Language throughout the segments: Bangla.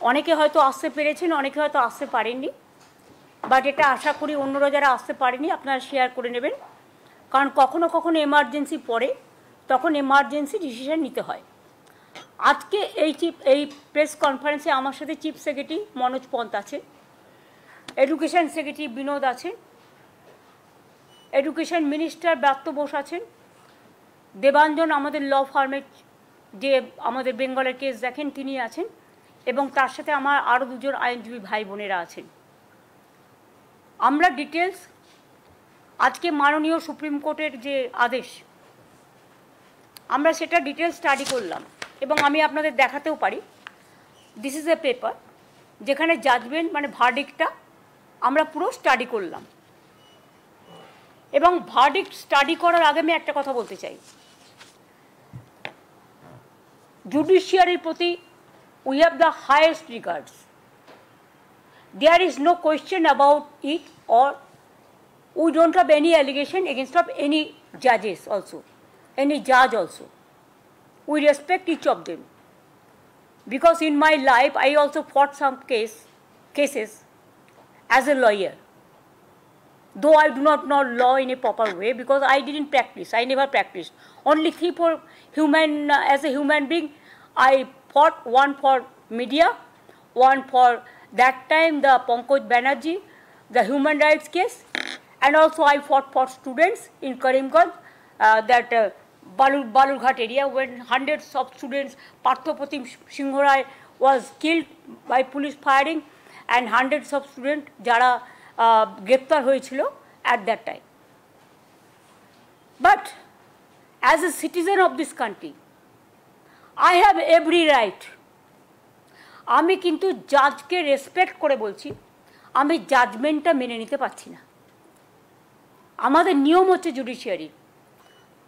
অনেকে হয়তো আসতে পেরেছেন, অনেকে হয়তো আসতে পারেননি, বাট এটা আশা করি অন্যরা যারা আসতে পারেনি আপনারা শেয়ার করে নেবেন, কারণ কখনো কখনো এমার্জেন্সি পড়ে, তখন এমার্জেন্সি ডিসিশন নিতে হয়। আজকে এই প্রেস কনফারেন্সে আমার সাথে চিফ সেক্রেটারি মনোজ পন্ত আছে, এডুকেশন সেক্রেটারি বিনোদ আছেন, এডুকেশন মিনিস্টার ব্রাত্য বোস আছেন, দেবাঞ্জন আমাদের ল ফার্মের যে আমাদের বেঙ্গলের কেস দেখেন তিনি আছেন, এবং তার সাথে আমার আরও দুজন আইনজীবী ভাই বোনেরা আছেন। আমরা ডিটেলস আজকে মাননীয় সুপ্রিম কোর্টের যে আদেশ, আমরা সেটা ডিটেলস স্টাডি করলাম, এবং আমি আপনাদের দেখাতেও পারি। দিস ইজ এ পেপার যেখানে জাজমেন্ট মানে ভার্ডিক্টটা আমরা পুরো স্টাডি করলাম। এবং ভার্ডিক্ট স্টাডি করার আগে আমি একটা কথা বলতে চাই, জুডিশিয়ারির প্রতি we have the highest regards. There is no question about it, or we don't have any allegation against of any judges also, any judge also. We respect each of them, because in my life I also fought some cases as a lawyer, though I do not know law in a proper way because I didn't practice. I never practiced. Only three for human as a human being I fought, one for media, one for that time the Pankaj Banerjee, the human rights case, and also I fought for students in Karimganj, that Balurghat area, when hundreds of students, Parthopratim Singhorai was killed by police firing, and hundreds of students jara greptar hoyechilo at that time. But as a citizen of this country, I have every right. আমি কিন্তু জাজকে রেসপেক্ট করে বলছি, আমি জাজমেন্টটা মেনে নিতে পারছি না। আমাদের নিয়ম হচ্ছে judiciary,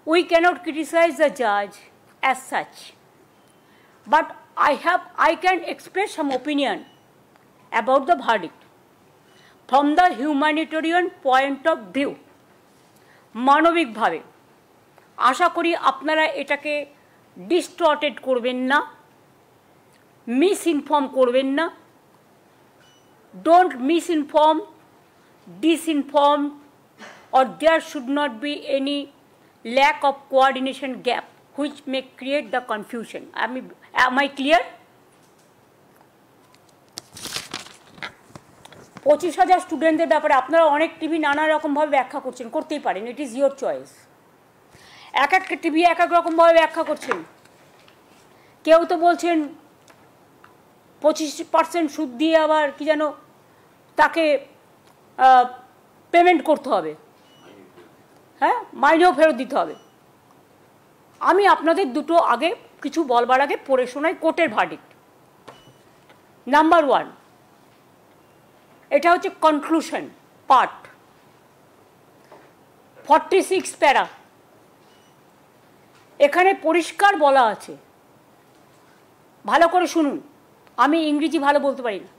we can't criticise the জাজ as such, but I can express some opinion about the verdict from the humanitarian point of view, মানবিকভাবে। আশা করি আপনারা এটাকে ডিস্টর্টেড করবেন না, মিসইনফর্ম করবেন না। Don't misinform, disinform, or there should not be any lack of coordination gap which may create the confusion. Am I clear? 25,000 স্টুডেন্টদের ব্যাপারে আপনারা অনেক টিভি নানা রকমভাবে ব্যাখ্যা করছেন, করতেই পারেন, ইট ইজ ইয়োর চয়েস। এক একটা টিভি এক এক রকমভাবে ব্যাখ্যা করছেন। কেউ তো বলছেন 25% সুদ দিয়ে আবার কি যেন তাকে পেমেন্ট করতে হবে, হ্যাঁ, মাইনেও ফেরত দিতে হবে। আমি আপনাদের দুটো আগে কিছু বলবার আগে পড়ে শোনাই কোর্টের ভার্ডিক্ট। নাম্বার 1, এটা হচ্ছে কনক্লুশন পার্ট, 46 প্যারা। এখানে পরিষ্কার বলা আছে, ভালো করে শুনুন, আমি ইংরেজি ভালো বলতে পারি না,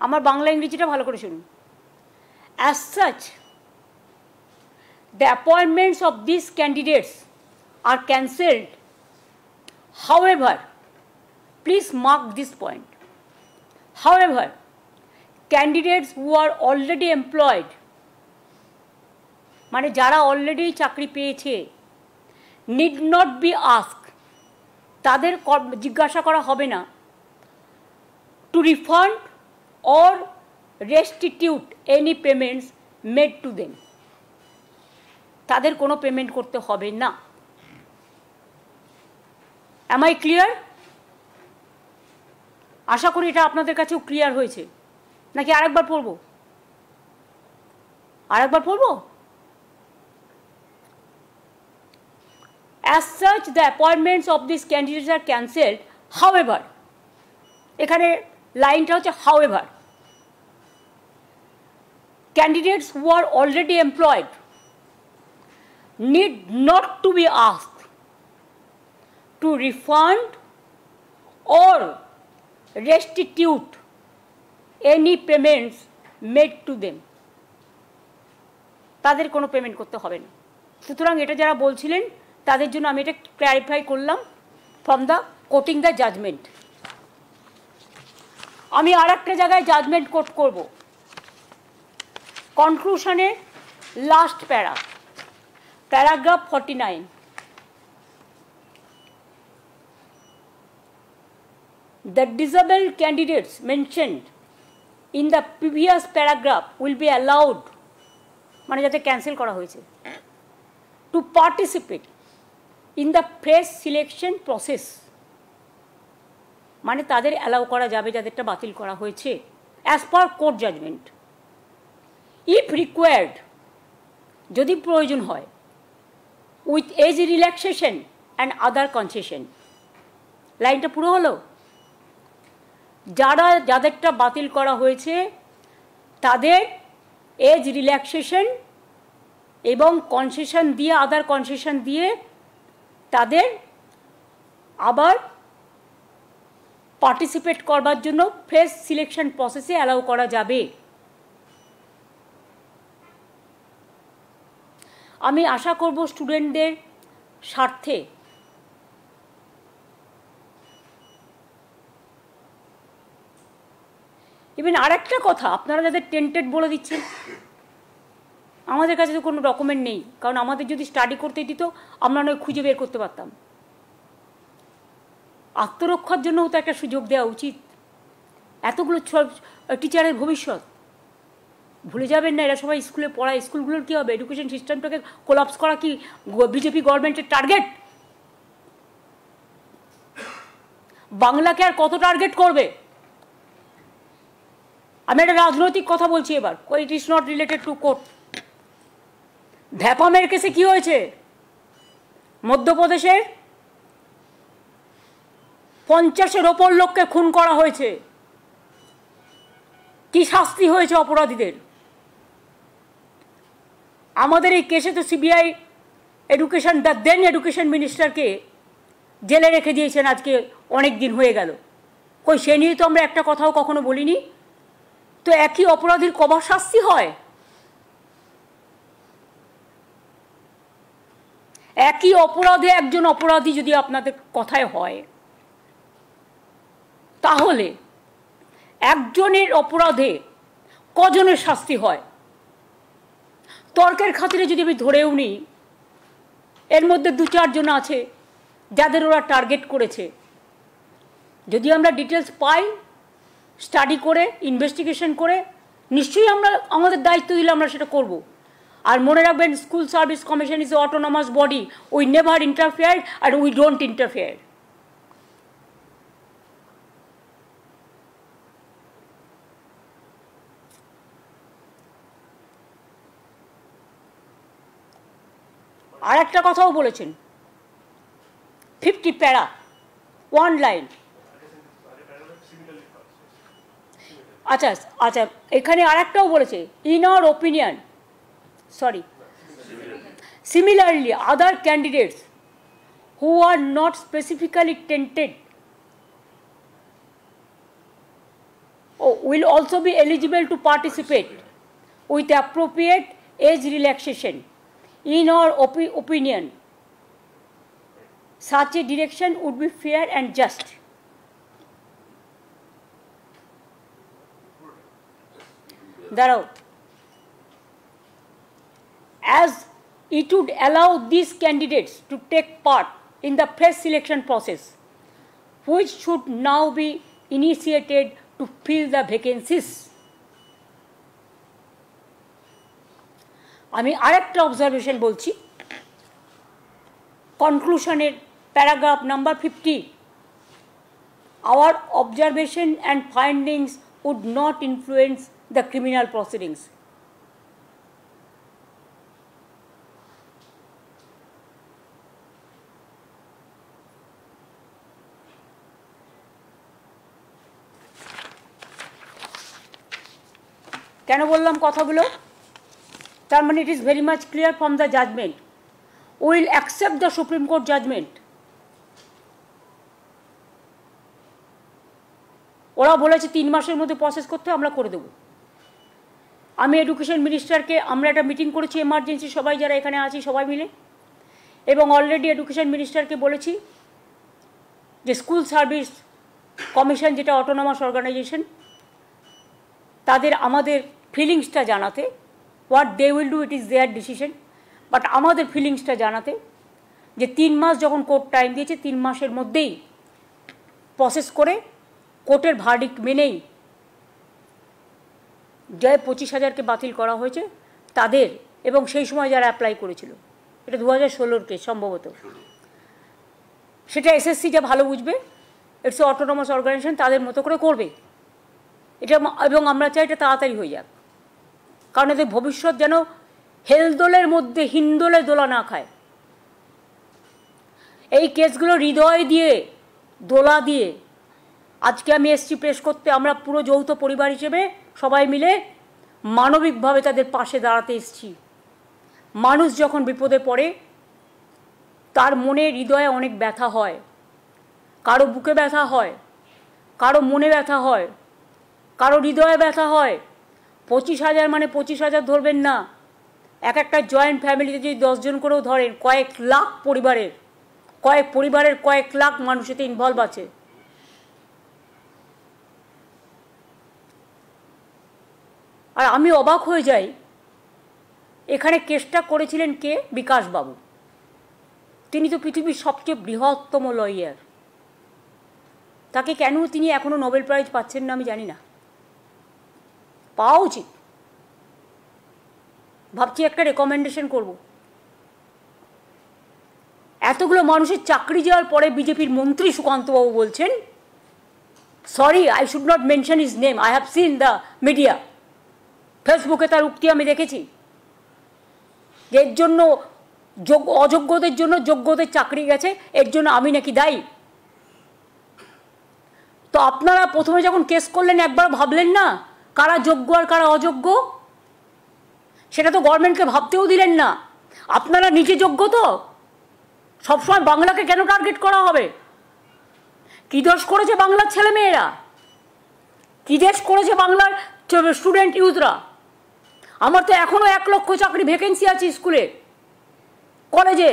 আমার বাংলা ইংরেজিটা ভালো করে শুনুন। As such, the appointments of these candidates are cancelled. However, please mark this point. However, candidates who are already employed, মানে যারা অলরেডি চাকরি পেয়েছে, need not be asked, তাদের জিজ্ঞাসা করা হবে না, to refund or restitute any payments made to them, তাদের কোনো পেমেন্ট করতে হবে না। Am I clear? আশা করি এটা আপনাদের কাছেও ক্লিয়ার হয়েছে, নাকি আরেকবার পড়ব? As such, the appointments of these candidates are cancelled. However, এখানে লাইনটা হচ্ছে however, candidates who are already employed need not to be asked to refund or restitute any payments made to them. তাদের কোনো পেমেন্ট করতে হবে না। সুতরাং এটা যারা বলছিলেন তাদের জন্য আমি এটা ক্ল্যারিফাই করলাম from the quoting the judgment. আমি আরেকটা জায়গায় জাজমেন্ট কোট করব, কনক্লুশনের last paragraph 49। The disabled candidates mentioned in the previous paragraph will be allowed, মানে যাতে ক্যান্সেল করা হয়েছে, to participate in the fresh selection process, মানে তাদের অ্যালাউ করা যাবে যাদেরটা বাতিল করা হয়েছে as per court judgment, if required, যদি প্রয়োজন হয়, with age relaxation and other concession. লাইনটা পুরো হলো, যাদেরটা বাতিল করা হয়েছে তাদের এজ রিল্যাক্সেশন এবং কনসেশন দিয়ে, আদার কনসেশন দিয়ে তাদের আবার পার্টিসিপেট করবার জন্য ফ্রেশ সিলেকশন প্রসেসে অ্যালাউ করা যাবে। আমি আশা করব স্টুডেন্টদের স্বার্থে ইভেন আরেকটা কথা, আপনারা যাদের টেন্টেড বলে দিচ্ছেন, আমাদের কাছে তো কোনো ডকুমেন্ট নেই, কারণ আমাদের যদি স্টাডি করতে দিত আমরা নয় খুঁজে বের করতে পারতাম। আত্মরক্ষার জন্যও তো একটা সুযোগ দেওয়া উচিত। এতগুলো টিচারের ভবিষ্যৎ ভুলে যাবেন না, এরা সবাই স্কুলে পড়ায়। স্কুলগুলোর কী হবে? এডুকেশন সিস্টেমটাকে কোলাপস করা কি বিজেপি গভর্নমেন্টের টার্গেট? বাংলাকে আর কত টার্গেট করবে? আমি একটা রাজনৈতিক কথা বলছি এবার, it is not related to court. ভ্যাপামের কেসে কি হয়েছে? মধ্যপ্রদেশের 50-এর ওপর লোককে খুন করা হয়েছে। কি শাস্তি হয়েছে অপরাধীদের? আমাদের এই কেসে তো CBI education, the then education মিনিস্টারকে জেলে রেখে দিয়েছেন আজকে অনেক দিন হয়ে গেল। কই সে নিয়ে তো আমরা একটা কথাও কখনো বলিনি। তো একই অপরাধীর কবার শাস্তি হয়? একই অপরাধে একজন অপরাধী যদি আপনাদের কথায় হয়, তাহলে একজনের অপরাধে কজনের শাস্তি হয়? তর্কের খাতিরে যদি আমি ধরেও নিই এর মধ্যে 2-4 জন আছে যাদের ওরা টার্গেট করেছে, যদি আমরা ডিটেলস পাই, স্টাডি করে, ইনভেস্টিগেশন করে, নিশ্চয়ই আমরা আমাদের দায়িত্ব দিলে আমরা সেটা করব। আর মনে রাখবেন, school service commission is a autonomous body, we never interfere আর উই ডোন্ট ইন্টারফেয়ার। আর একটা কথাও বলেছেন, 50 প্যারা, 1 লাইন। আচ্ছা আচ্ছা, এখানে আর একটাও বলেছে, in our opinion, sorry, similarly other candidates who are not specifically tainted will also be eligible to participate with appropriate age relaxation. In our opinion, such a direction would be fair and just. দাঁড়াও, as it would allow these candidates to take part in the fresh selection process, which should now be initiated to fill the vacancies. আমি আরেকটা অবজারভেশন বলছি, কনক্লুশনের paragraph number 50, our observation and findings would not influence the criminal proceedings. কেন বললাম কথাগুলো? তার মানে it is very much clear from the judgment, will accept the Supreme Court judgment. ওরা বলেছে 3 মাসের মধ্যে প্রসেস করতে, আমরা করে দেবো। আমি এডুকেশন মিনিস্টারকে, আমরা একটা মিটিং করেছি এমার্জেন্সি, সবাই যারা এখানে আছি সবাই মিলে, এবং অলরেডি এডুকেশন মিনিস্টারকে বলেছি যে স্কুল সার্ভিস কমিশন যেটা অটোনমাস অর্গানাইজেশন, তাদের আমাদের ফিলিংসটা জানাতে, what they will do it is their decision, but আমাদের ফিলিংসটা জানাতে যে 3 মাস যখন কোর্ট টাইম দিয়েছে 3 মাসের মধ্যেই প্রসেস করে কোর্টের ভার্ডিক্ট মেনেই যে 25,000কে বাতিল করা হয়েছে তাদের, এবং সেই সময় যারা অ্যাপ্লাই করেছিল, এটা 2016 কেস সম্ভবত, সেটা এসএসসি যা ভালো বুঝবে, ইটস অটোনমাস অর্গানাইজেশন, তাদের মতো করে করবে এটা, এবং আমরা চাই এটা তাড়াতাড়ি হয়ে যাক, কারণ এদের ভবিষ্যৎ যেন হেলদোলের মধ্যে হিন্দোলে দোলা না খায়। এই কেসগুলো হৃদয় দিয়ে দোলা দিয়ে আজকে আমি এসছি প্রেস করতে, আমরা পুরো যৌথ পরিবার হিসেবে সবাই মিলে মানবিকভাবে তাদের পাশে দাঁড়াতে এসছি। মানুষ যখন বিপদে পড়ে তার মনে হৃদয়ে অনেক ব্যথা হয়, কারো বুকে ব্যথা হয়, কারো মনে ব্যথা হয়, কারো হৃদয়ে ব্যথা হয়। 25,000 মানে 25,000 ধরবেন না, একটা জয়েন্ট ফ্যামিলিতে যদি 10 জন করেও ধরেন, কয়েক লাখ পরিবারের কয়েক লাখ মানুষ এতে ইনভলভ আছে। আর আমি অবাক হয়ে যাই, এখানে কেসটা করেছিলেন কে? বিকাশবাবু। তিনি তো পৃথিবীর সবচেয়ে বৃহত্তম লয়ার, তাকে কেন তিনি এখনো নোবেল প্রাইজ পাচ্ছেন না আমি জানি না, পাওয়া উচিত। ভাবছি একটা রেকমেন্ডেশন করব। এতগুলো মানুষের চাকরি যাওয়ার পরে বিজেপির মন্ত্রী সুকান্তবাবু বলছেন, sorry I should not mention his name, I have seen the media, ফেসবুকে তার উক্তি আমি দেখেছি, যে এর জন্য অযোগ্যদের জন্য যোগ্যদের চাকরি গেছে, এর জন্য আমি নাকি দায়ী। তো আপনারা প্রথমে যখন কেস করলেন একবার ভাবলেন না কারা যোগ্য আর কারা অযোগ্য? সেটা তো গভর্নমেন্টকে ভাবতেও দিলেন না। আপনারা নিজে যোগ্য তো? সবসময় বাংলাকে কেন টার্গেট করা হবে? কি দোষ করেছে বাংলার ছেলেমেয়েরা? কি দেশ করেছে বাংলার স্টুডেন্ট ইউথরা? আমার তো এখনো 1 লক্ষ চাকরি ভ্যাকেন্সি আছে স্কুলে, কলেজে,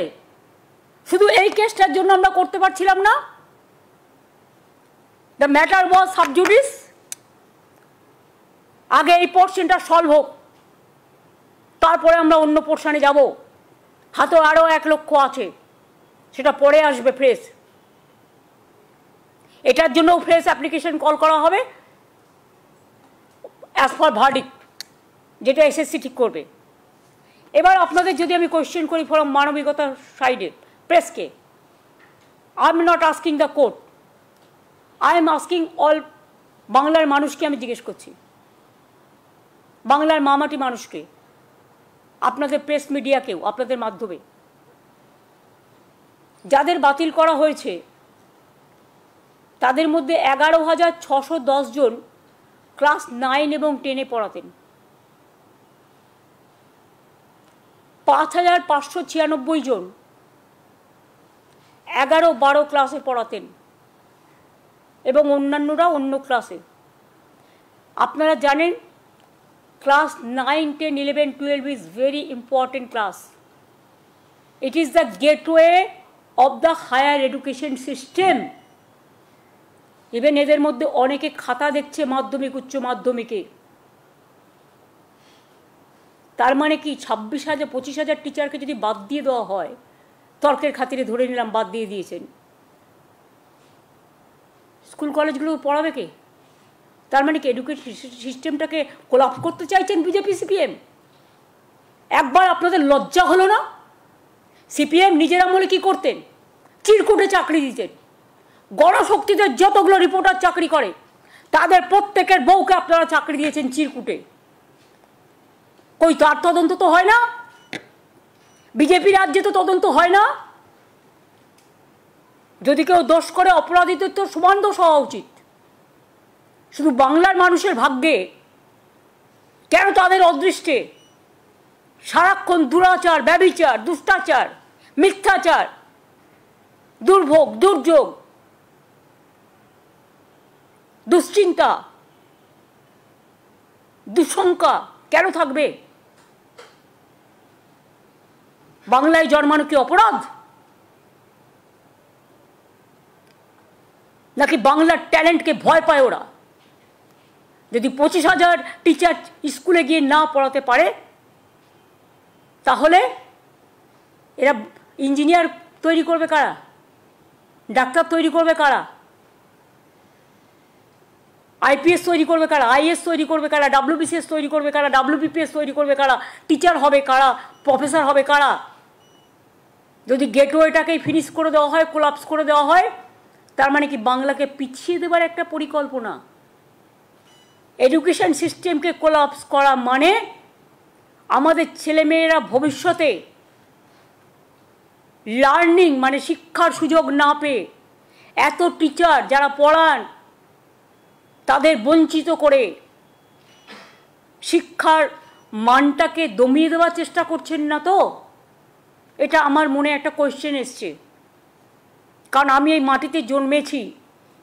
শুধু এই কেসটার জন্য আমরা করতে পারছিলাম না। The matter was sub judice, আগে এই পোর্শনটা সলভ হোক, তারপরে আমরা অন্য পোর্শনে যাব। হাতে আরও 1 লক্ষ আছে, সেটা পরে আসবে ফ্রেশ। এটার জন্য ফ্রেশ অ্যাপ্লিকেশন কল করা হবে অ্যাজ পার ভার্ডিক্ট, যেটা এসএসসি ঠিক করবে। এবার আপনাদের যদি আমি কোয়েশ্চেন করি ফ্রম মানবিকতার সাইডে, প্রেসকে, I am not asking the court, I am asking all বাংলার মানুষকে আমি জিজ্ঞেস করছি, বাংলার মামাটি মানুষকে, আপনাদের প্রেস মিডিয়াকেও, আপনাদের মাধ্যমে যাদের বাতিল করা হয়েছে তাদের মধ্যে 11,610 জন ক্লাস 9 এবং 10-এ পড়াতেন, 5,596 জন 11-12 ক্লাসে পড়াতেন, এবং অন্যান্যরা অন্য ক্লাসে। আপনারা জানেন class 9, 10, 11, 12 is very important class. It is the gateway of the higher education system. Even এদের মধ্যে অনেকে খাতা দেখছে মাধ্যমিক উচ্চ মাধ্যমিকে। তার মানে কি 26,000 25,000 টিচারকে যদি বাদ দিয়ে দেওয়া হয়, তর্কের খাতিরে ধরে নিলাম বাদ দিয়ে দিয়েছেন, স্কুল কলেজগুলো পড়াবে কে? তার মানে কি এডুকেশন সিস্টেমটাকে কোলাপস করতে চাইছেন বিজেপি সিপিএম? একবার আপনাদের লজ্জা হলো না? সিপিএম নিজের আমলে কি করতেন? চিরকুটে চাকরি দিতেন। গণশক্তিতে যতগুলো রিপোর্টার চাকরি করে তাদের প্রত্যেকের বউকে আপনারা চাকরি দিয়েছেন চিরকুটে। কই তার তদন্ত তো হয় না? বিজেপি রাজ্যে তো তদন্ত হয় না। যদি কেউ দোষ করে অপরাধীদের তো সমান দোষ হওয়া উচিত। শুধু বাংলার মানুষের ভাগ্যে কেন তাদের অদৃষ্টে সারাক্ষণ দুরাচার, ব্যভিচার, দুষ্টাচার, মিথ্যাচার, দুর্ভোগ, দুর্যোগ, দুশ্চিন্তা, দুঃশঙ্কা কেন থাকবে? বাংলায় জন্মানো কি অপরাধ? নাকি বাংলার ট্যালেন্টকে ভয় পায় ওরা? যদি 25,000 টিচার স্কুলে গিয়ে না পড়াতে পারে তাহলে এরা ইঞ্জিনিয়ার তৈরি করবে কারা? ডাক্তার তৈরি করবে কারা? আইপিএস তৈরি করবে কারা? আইএস তৈরি করবে কারা? ডাব্লিউবিসিএস তৈরি করবে কারা? ডাব্লিউবিপিএস তৈরি করবে কারা? টিচার হবে কারা? প্রফেসর হবে কারা? যদি গেটওয়েটাকেই ফিনিশ করে দেওয়া হয়, কোলাপস করে দেওয়া হয়, তার মানে কি বাংলাকে পিছিয়ে দেবার একটা পরিকল্পনা? এডুকেশন সিস্টেমকে কোলাপস করা মানে আমাদের ছেলেমেয়েরা ভবিষ্যতে লার্নিং মানে শিক্ষার সুযোগ না পেয়ে এত টিচার যারা পড়ান তাদের বঞ্চিত করে শিক্ষার মানটাকে দমিয়ে দেওয়ার চেষ্টা করছেন না তো? এটা আমার মনে একটা কোয়েশ্চেন এসছে, কারণ আমি এই মাটিতে জন্মেছি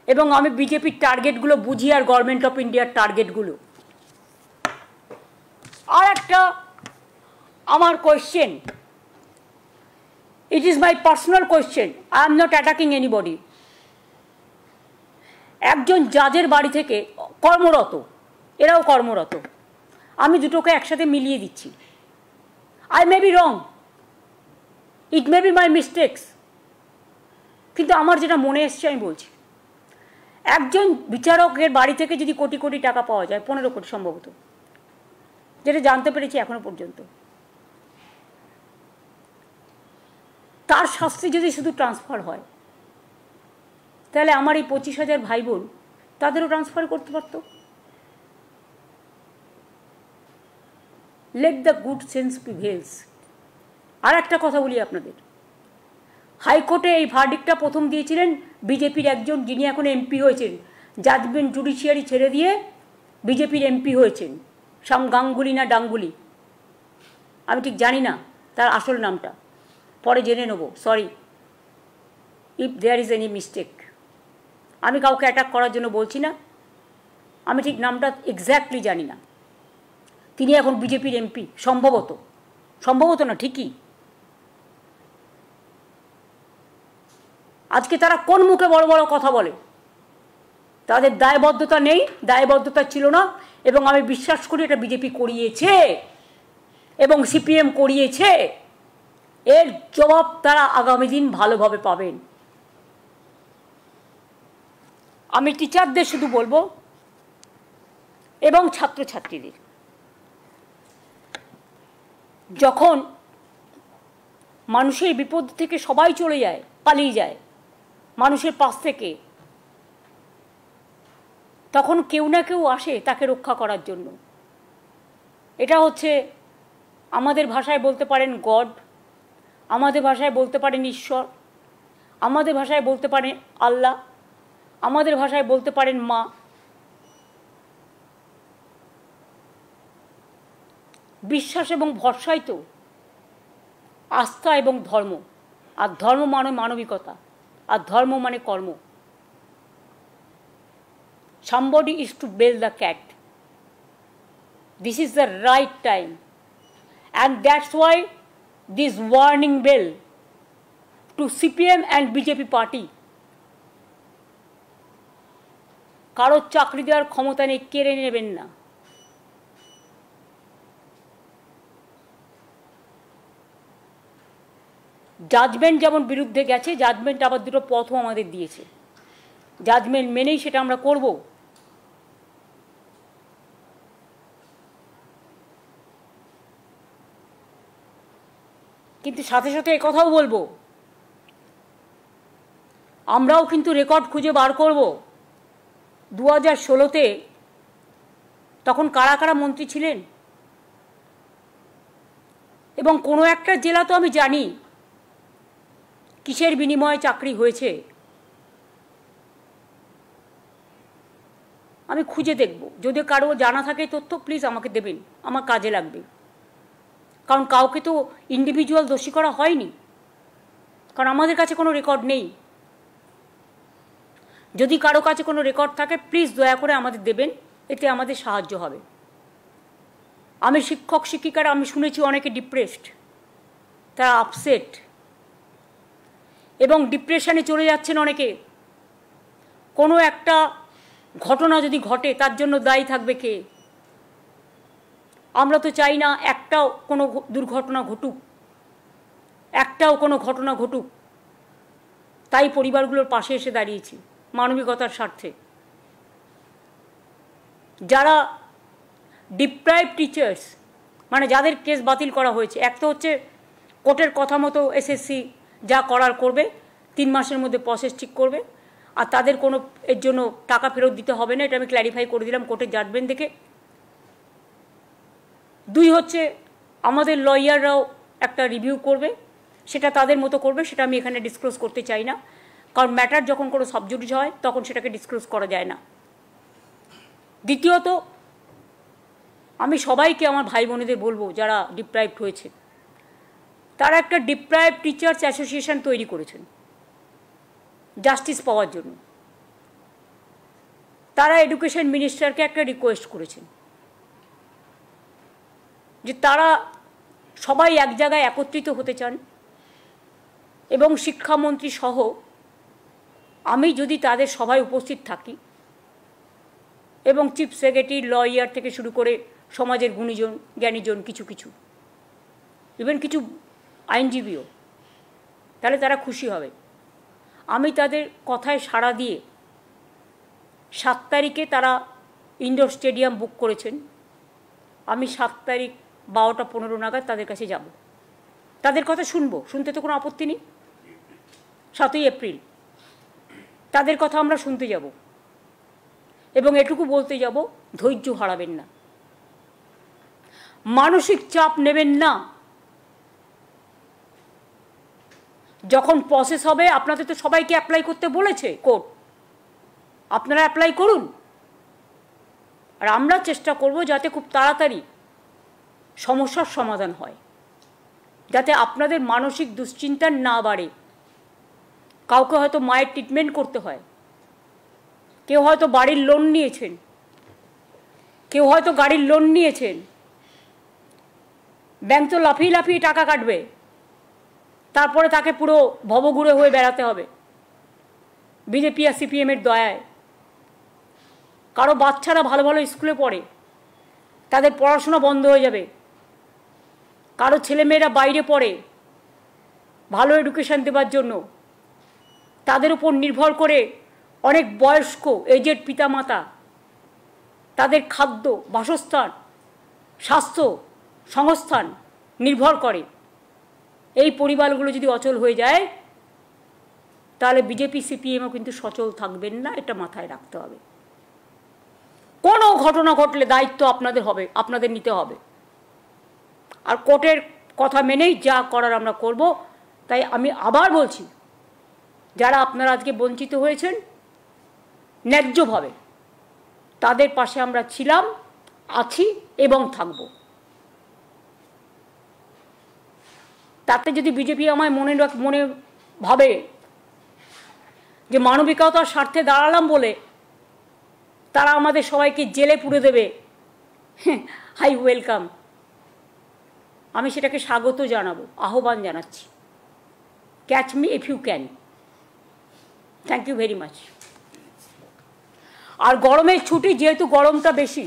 এবং আমি বিজেপির টার্গেটগুলো বুঝি আর গভর্নমেন্ট অফ ইন্ডিয়ার টার্গেটগুলো। আর একটা আমার question, it is my personal question, I am not attacking anybody. একজন জাজের বাড়ি থেকে কর্মরত, এরাও কর্মরত, আমি দুটোকে একসাথে মিলিয়ে দিচ্ছি। I may be wrong, it may be my mistakes, কিন্তু আমার যেটা মনে এসছে আমি বলছি। একজন বিচারকের বাড়ি থেকে যদি কোটি কোটি টাকা পাওয়া যায়, 15 কোটি সম্ভবত, যেটা জানতে পেরেছি এখনো পর্যন্ত, তার শাস্তি যদি শুধু ট্রান্সফার হয় তাহলে আমার এই 25,000 ভাই বোন তাদেরও ট্রান্সফার করতে পারত। Let the good sense prevails. আর একটা কথা বলি আপনাদের, হাইকোর্টে এই ভার্ডিক্টটা প্রথম দিয়েছিলেন বিজেপির একজন, যিনি এখন এমপি হয়েছেন, জাজমেন্ট জুডিশিয়ারি ছেড়ে দিয়ে বিজেপির এমপি হয়েছেন, শ্যাম গাঙ্গুলি না ডাঙ্গুলি, আমি ঠিক জানি না তার আসল নামটা, পরে জেনে নেব, sorry if there is any mistake. আমি কাউকে অ্যাটাক করার জন্য বলছি না, আমি ঠিক নামটা এক্স্যাক্টলি জানি না। তিনি এখন বিজেপির এমপি, সম্ভবত, সম্ভবত না ঠিকই। আজকে তারা কোন মুখে বড় বড় কথা বলে? তাদের দায়বদ্ধতা নেই, দায়বদ্ধতা ছিল না, এবং আমি বিশ্বাস করি এটা বিজেপি করিয়েছে এবং সিপিএম করিয়েছে। এর জবাব তারা আগামী দিন ভালোভাবে পাবেন। আমি টিচারদের শুধু বলবো এবং ছাত্রছাত্রীদের, যখন মানুষের বিপদ থেকে সবাই চলে যায়, পালিয়ে যায় মানুষের পাশ থেকে, তখন কেউ না কেউ আসে তাকে রক্ষা করার জন্য। এটা হচ্ছে আমাদের ভাষায় বলতে পারেন গড, আমাদের ভাষায় বলতে পারেন ঈশ্বর, আমাদের ভাষায় বলতে পারেন আল্লাহ, আমাদের ভাষায় বলতে পারেন মা। বিশ্বাস এবং ভরসাই তো আস্থা এবং ধর্ম, আর ধর্ম মানে মানবিকতা, আর ধর্ম মানে কর্ম। Somebody is to bail the cat. This is the right time, and that's why this warning bell to CPM and BJP party. কারো চাকরি দেওয়ার ক্ষমতা নেই, কেড়ে নেবেন না। জাজমেন্ট যেমন বিরুদ্ধে গেছে, জাজমেন্ট আবার দুটো পথও আমাদের দিয়েছে, জাজমেন্ট মেনেই সেটা আমরা করব। কিন্তু সাথে সাথে একথাও বলবো, আমরাও কিন্তু রেকর্ড খুঁজে বার করব 2016-তে তখন কারা কারা মন্ত্রী ছিলেন, এবং কোনো একটা জেলা তো আমি জানি কিসের বিনিময়ে চাকরি হয়েছে, আমি খুঁজে দেখব। যদি কারো জানা থাকে তথ্য প্লিজ আমাকে দেবেন, আমার কাজে লাগবে। কারণ কাউকে তো ইন্ডিভিজুয়াল দোষী করা হয়নি, কারণ আমাদের কাছে কোনো রেকর্ড নেই। যদি কারো কাছে কোনো রেকর্ড থাকে প্লিজ দয়া করে আমাদের দেবেন, এতে আমাদের সাহায্য হবে। আমি শিক্ষক শিক্ষিকারা আমি শুনেছি অনেকে ডিপ্রেসড, তারা আপসেট এবং ডিপ্রেশনে চলে যাচ্ছেন অনেকে। কোনো একটা ঘটনা যদি ঘটে তার জন্য দায়ী থাকবে কে? আমরা তো চাই না একটাও কোনো দুর্ঘটনা ঘটুক, একটাও কোনো ঘটনা ঘটুক। তাই পরিবারগুলোর পাশে এসে দাঁড়িয়েছি মানবিকতার স্বার্থে। যারা ডিপ্রাইভ টিচার্স, মানে যাদের কেস বাতিল করা হয়েছে, এক তো হচ্ছে কোর্টের কথা মতো এসএসসি যা করার করবে, 3 মাসের মধ্যে প্রসেস ঠিক করবে, আর তাদের কোনো এর জন্য টাকা ফেরত দিতে হবে না, এটা আমি ক্ল্যারিফাই করে দিলাম কোর্টের জাজমেন্ট দেখে। 2 হচ্ছে আমাদের লয়াররাও একটা রিভিউ করবে, সেটা তাদের মতো করবে, সেটা আমি এখানে ডিসক্লোজ করতে চাই না, কারণ ম্যাটার যখন কোনো সাবজুডিস হয় তখন সেটাকে ডিসক্লোজ করা যায় না। দ্বিতীয়ত, আমি সবাইকে আমার ভাই বোনেদের বলবো যারা ডিপ্রাইভড হয়েছে, তারা একটা ডিপ্রাইভড টিচার্স অ্যাসোসিয়েশন তৈরি করেছেন জাস্টিস পাওয়ার জন্য। তারা এডুকেশন মিনিস্টারকে একটা রিকোয়েস্ট করেছেন যে তারা সবাই এক জায়গায় একত্রিত হতে চান, এবং শিক্ষামন্ত্রী সহ আমি যদি তাদের সভায় উপস্থিত থাকি, এবং চিফ সেক্রেটারি, লয়ার থেকে শুরু করে সমাজের গুণীজন জ্ঞানীজন, কিছু ইভেন কিছু আইনজীবীও, তাহলে তারা খুশি হবে। আমি তাদের কথায় সাড়া দিয়ে 7 তারিখে তারা ইনডোর স্টেডিয়াম বুক করেছেন। আমি 7 তারিখ 12টা 15 নাগাদ তাদের কাছে যাব, তাদের কথা শুনবো, শুনতে তো কোনো আপত্তি নেই। 7ই এপ্রিল তাদের কথা আমরা শুনতে যাব, এবং এটুকু বলতে যাব, ধৈর্য হারাবেন না, মানসিক চাপ নেবেন না। যখন প্রসেস হবে, আপনাদের তো সবাইকে অ্যাপ্লাই করতে বলেছে কোর্ট, আপনারা অ্যাপ্লাই করুন, আর আমরা চেষ্টা করব যাতে খুব তাড়াতাড়ি সমস্যার সমাধান হয়, যাতে আপনাদের মানসিক দুশ্চিন্তা না বাড়ে। কাউকে হয়তো মায়ের ট্রিটমেন্ট করতে হয়, কেউ হয়তো বাড়ির লোন নিয়েছেন, কেউ হয়তো গাড়ির লোন নিয়েছেন, ব্যাংক তো লাফিয়ে লাফিয়ে টাকা কাটবে, তারপরে তাকে পুরো ভবঘুরে হয়ে বেড়াতে হবে বিজেপি আর সিপিএমের দয়ায়। কারো বাচ্চারা ভালো ভালো স্কুলে পড়ে, তাদের পড়াশোনা বন্ধ হয়ে যাবে। কারো ছেলেমেয়েরা বাইরে পড়ে, ভালো এডুকেশন দেওয়ার জন্য তাদের উপর নির্ভর করে অনেক বয়স্ক এজেড পিতামাতা, তাদের খাদ্য, বাসস্থান, স্বাস্থ্য, সংস্থান নির্ভর করে। এই পরিবারগুলো যদি অচল হয়ে যায়, তাহলে বিজেপি সিপিএমও কিন্তু সচল থাকবেন না, এটা মাথায় রাখতে হবে। কোনো ঘটনা ঘটলে দায়িত্ব আপনাদের হবে, আপনাদের নিতে হবে, আর কোর্টের কথা মেনেই যা করার আমরা করব। তাই আমি আবার বলছি, যারা আপনারা আজকে বঞ্চিত হয়েছেন ন্যায্যভাবে, তাদের পাশে আমরা ছিলাম, আছি এবং থাকব। তাতে যদি বিজেপি আমায় মনে ভাবে যে মানবিকতার স্বার্থে দাঁড়ালাম বলে তারা আমাদের সবাইকে জেলে পুরে দেবে, হাই ওয়েলকাম, আমি সেটাকে স্বাগত জানাবো, আহ্বান জানাচ্ছি। Catch me if you can. Thank you very much. আর গরমের ছুটি, যেহেতু গরমটা বেশি,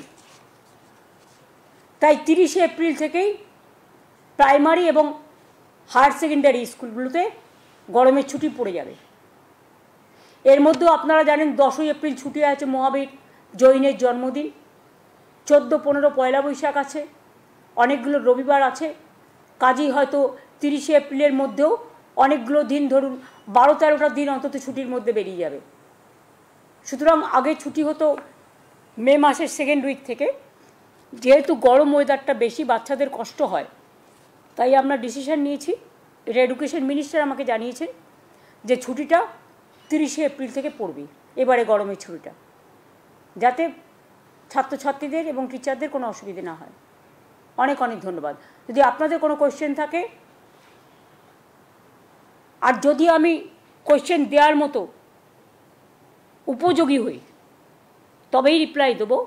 তাই 30শে এপ্রিল থেকেই প্রাইমারি এবং হায়ার সেকেন্ডারি স্কুলগুলোতে গরমের ছুটি পড়ে যাবে। এর মধ্যেও আপনারা জানেন 10ই এপ্রিল ছুটি আছে, মহাবীর জৈনের জন্মদিন। 14-15 পয়লা বৈশাখ আছে, অনেকগুলো রবিবার আছে। কাজেই হয়তো 30শে এপ্রিলের মধ্যেও অনেকগুলো দিন, ধরুন 12-13টা দিন অন্তত ছুটির মধ্যে বেরিয়ে যাবে। সুতরাং আগে ছুটি হতো মে মাসের 2nd উইক থেকে। যেহেতু গরম ওয়েদারটা বেশি, বাচ্চাদের কষ্ট হয়, তাই আমরা ডিসিশন নিয়েছি, এটা এডুকেশন মিনিস্টার আমাকে জানিয়েছেন, যে ছুটিটা 30শে এপ্রিল থেকে পড়বে এবারে গরমের ছুটিটা, যাতে ছাত্রছাত্রীদের এবং টিচারদের কোনো অসুবিধে না হয়। অনেক অনেক ধন্যবাদ। যদি আপনাদের কোনো কোয়েশ্চেন থাকে, আর যদি আমি কোয়েশ্চেন দেওয়ার মতো উপযোগী হই, তবেই রিপ্লাই দেবো।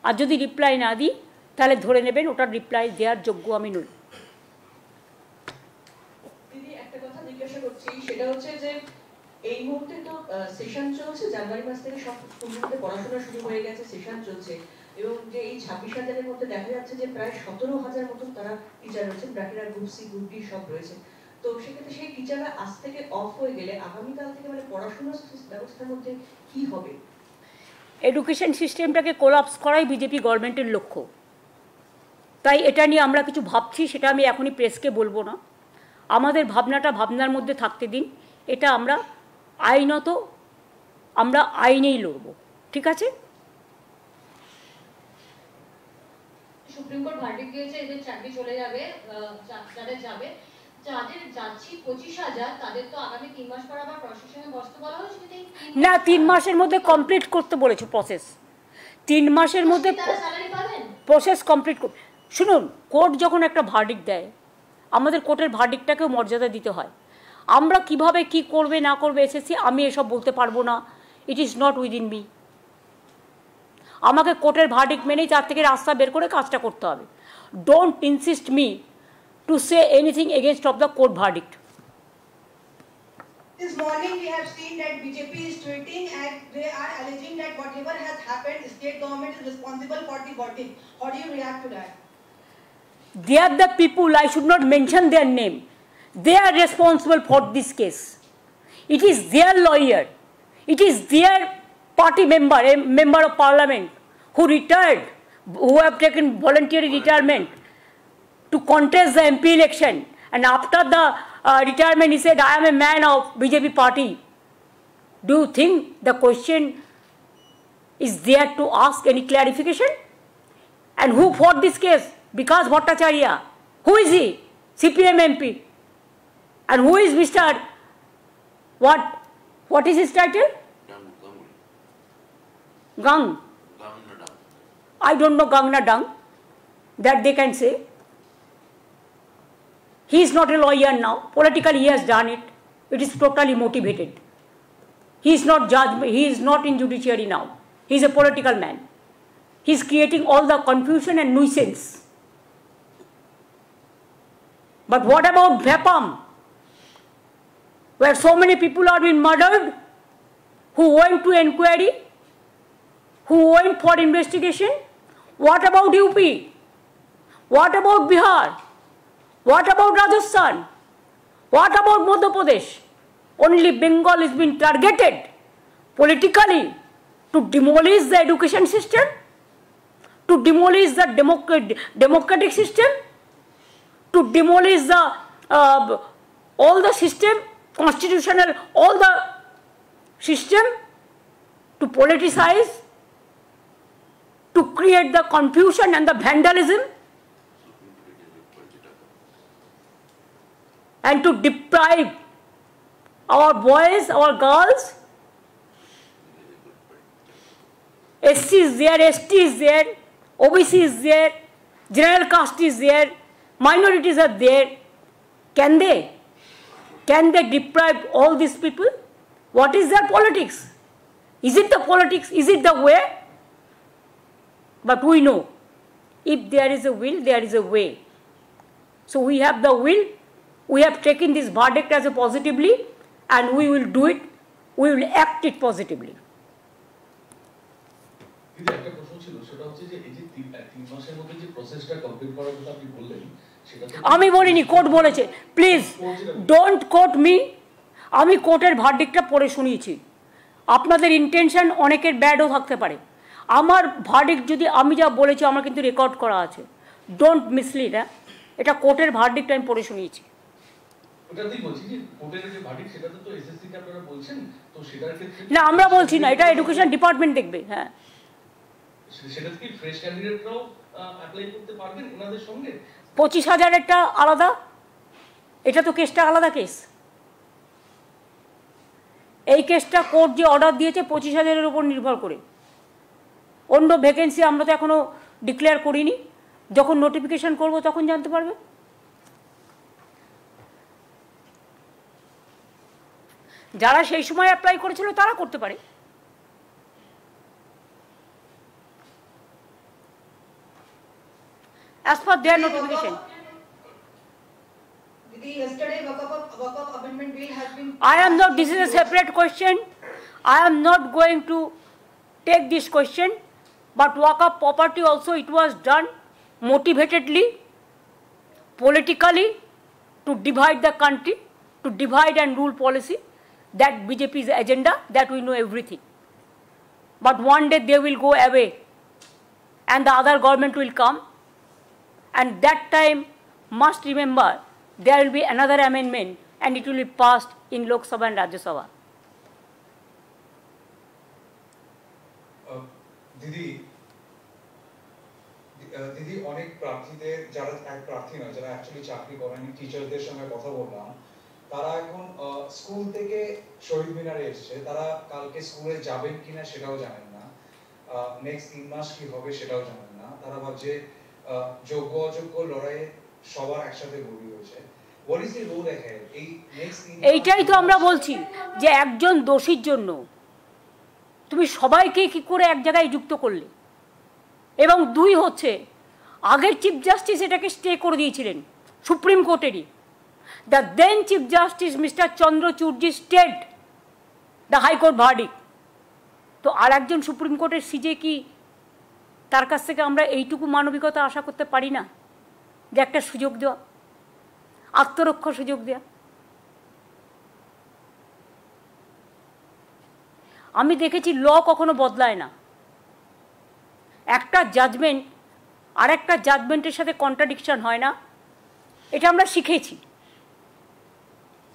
আর যদি রিপ্লাই না দিই, তাহলে ধরে নেবেন ওটার রিপ্লাই দেওয়ার যোগ্য আমি নই। দিদি, একটা কথা জিজ্ঞাসা করছি, সেটা হচ্ছে যে এই মুহূর্তে তো সেশন চলছে, জানুয়ারি মাস থেকে সব স্কুলগুলোতে পড়াশোনা শুরু হয়ে গেছে, সেশন চলছে, এবং যে এই 26,000-এর মধ্যে দেখা যাচ্ছে যে প্রায় 17,000 মতন তারা টিচার রয়েছেন, bracket group C group D সব রয়েছে। তো সেক্ষেত্রে সেই টিচাররা আজ থেকে অফ হয়ে গেলে আগামীকাল থেকে মানে পড়াশোনার ব্যবস্থার মধ্যে কি হবে? এডুকেশন সিস্টেমটাকে কোলাপস করাই বিজেপি গভর্নমেন্টের লক্ষ্য। তাই এটা নিয়ে আমরা কিছু ভাবছি, সেটা আমি এখনই প্রেসকে বলবো না। আমাদের ভাবনাটা ভাবনার মধ্যে থাকতে দিন। এটা আমরা আইনত আমরা আইনেই লড়ব, ঠিক আছে? সুপ্রিম কোর্ট ভার্ডিক্ট দিয়েছে এদের চাকরি চলে যাবে, যাদের যাবে, যাদের যাচ্ছি 25,000 তাদের তো আগামী 3 মাস পর আবার প্রশাসনে বসতে বলা হয়েছে। না, 3 মাসের মধ্যে কমপ্লিট করতে বলেছে প্রসেস। 3 মাসের মধ্যে প্রসেস কমপ্লিট করতে। শুনুন, কোর্ট যখন একটা ভার্ডিক্ট দেয়, আমাদের কোর্টের ভার্ডিক্টটাকেও মর্যাদা দিতে হয়। আমরা কিভাবে কি করবে না করবে এসএসসি, আমি এসব বলতে পারবো না। ইট ইজ নট উইদিন মি। আমাকে কোর্টের ভার্ডিক্ট মেনেই তার থেকে রাস্তা বের করে কাজটা করতে হবে। Don't insist me to say anything against of the court verdict. This morning we have seen that BJP is tweeting and they are alleging that whatever has happened, state government is responsible for the verdict. How do you react to that? They are the people, I should not mention their name. They are responsible for this case. It is their lawyer. It is their party member, a member of parliament who retired, who have taken voluntary retirement to contest the MP election. And after the retirement, he said, I am a man of BJP party. Do you think the question is there to ask any clarification? And who fought this case? Vikas Bhattacharya. Who is he? CPM MP. And who is Mr. What is his title? Gang. I don't know Gangna Dung. That they can say. He is not a lawyer now. Politically he has done it. It is totally motivated. He is not judge. He is not in judiciary now. He is a political man. He is creating all the confusion and nuisance. But what about Vapam, where so many people are being murdered, who went to inquiry, who went for investigation? What about UP? What about Bihar? What about Rajasthan? What about Madhya Pradesh? Only Bengal is being targeted politically to demolish the education system, to demolish the democratic system, to demolish the all the system, constitutional, all the system, to politicize, to create the confusion and the vandalism, and to deprive our boys, our girls. SC is there, ST is there, OBC is there, general caste is there, minorities are there. Can they deprive all these people? What is their politics? Is it the politics? Is it the way? But we know, if there is a will, there is a way. So we have the will. We have taken this verdict as a positively, and we will do it. We will act it positively. একটা প্রশ্ন ছিল, সেটা হচ্ছে যে এই যে 3 মাসের মধ্যে যে প্রসেসটা কমপ্লিট করার কথা আপনি বললেন, সেটা আমি বলিনি, কোর্ট বলেছে। Please don't quote me. আমি কোর্টের ভার্ডিক্টটা পড়ে শুনিয়েছি। আপনাদের ইন্টেনশন অনেকের ব্যাডও থাকতে পারে। আমার ভার্ডিক্ট যদি আমি যা বলেছি, আমার কিন্তু রেকর্ড করা আছে। Don't mislead. এটা কোর্টের ভার্ডিক্ট আমি পড়ে শুনিয়েছি। ওটাতেই বলছি যে কোর্টের যে ভার্ডিক্ট, সেটাতে তো এসএসসি কে আপনারা বলছেন, তো সেটার ক্ষেত্রে না, আমরা বলছি না, এটা এডুকেশন ডিপার্টমেন্ট দেখবে। হ্যাঁ, সেটা কি ফ্রেশ ক্যান্ডিডেটরাও অ্যাপ্লাই করতে পারবেন ওনাদের সঙ্গে? 25,000-এরটা আলাদা, এটা তো কেসটা আলাদা কেস। এই কেসটা কোর্ট যে অর্ডার দিয়েছে 25,000-এর উপর নির্ভর করে। অন্য ভ্যাকেন্সি আমরা তো এখনও ডিক্লেয়ার করিনি। যখন নোটিফিকেশন করব তখন জানতে পারবে। যারা সেই সময় অ্যাপ্লাই করেছিল তারা করতে পারে। As per their notification. Yesterday, Waqf Amendment Bill has been. I am not, this is a separate question. I am not going to take this question, but Waqf property also, it was done motivatedly, politically, to divide the country, to divide and rule policy. That BJP's agenda, that we know everything. But one day they will go away and the other government will come, and that time must remember there will be another amendment and it will be passed in Lok Sabha and Rajya Sabha. দিদি অনেক প্রার্থীদের যারা এক প্রার্থী নয় যারা অ্যাকচুয়ালি চাকরি করেন টিচারদের সঙ্গে কথা বললাম তারা এখন স্কুল থেকে শহীদ মিনারে এসেছে তারা কালকে স্কুলে যাবেন কিনা সেটাও জানেন না নেক্সট 3 মাস কি হবে সেটাও জানেন না তারা ভাবছে যোগ্য অযোগ্য লড়াইয়ে সবার একসাথে গড়ি হয়েছে what is the road ahead এই নেক্সট এইটাই তো আমরা বলছি যে একজন দোষীর জন্য তুমি সবাইকে কি করে এক জায়গায় যুক্ত করলে এবং দুই হচ্ছে আগের চিফ জাস্টিস এটাকে স্টে করে দিয়েছিলেন সুপ্রিম কোর্টেরই the then chief justice mister চন্দ্রচূড়জি স্টেড দ্য হাইকোর্ট ভার্ডিক্ট তো আর একজন সুপ্রিম কোর্টের সিজে কি তার কাছ থেকে আমরা এইটুকু মানবিকতা আশা করতে পারি না যে একটা সুযোগ দেওয়া আত্মরক্ষার সুযোগ দেওয়া আমি দেখেছি ল কখনো বদলায় না একটা জাজমেন্ট আর একটা জাজমেন্টের সাথে কন্ট্রাডিকশন হয় না এটা আমরা শিখেছি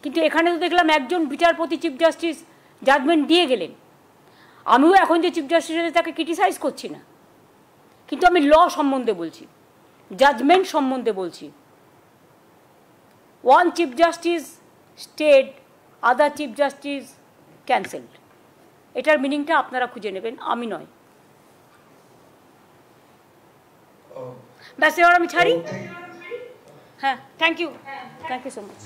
কিন্তু এখানে তো দেখলাম একজন বিচারপতি চিফ জাস্টিস জাজমেন্ট দিয়ে গেলেন আমিও এখন যে চিফ জাস্টিস আছে তাকে ক্রিটিসাইজ করছি না কিন্তু আমি ল সম্বন্ধে বলছি জাজমেন্ট সম্বন্ধে বলছি ওয়ান চিফ জাস্টিস স্টেড আদার চিফ জাস্টিস ক্যান্সেলড এটার মিনিংটা আপনারা খুঁজে নেবেন আমি নয় ব্যাস এবার আমি ছাড়ি হ্যাঁ থ্যাংক ইউ সো মাচ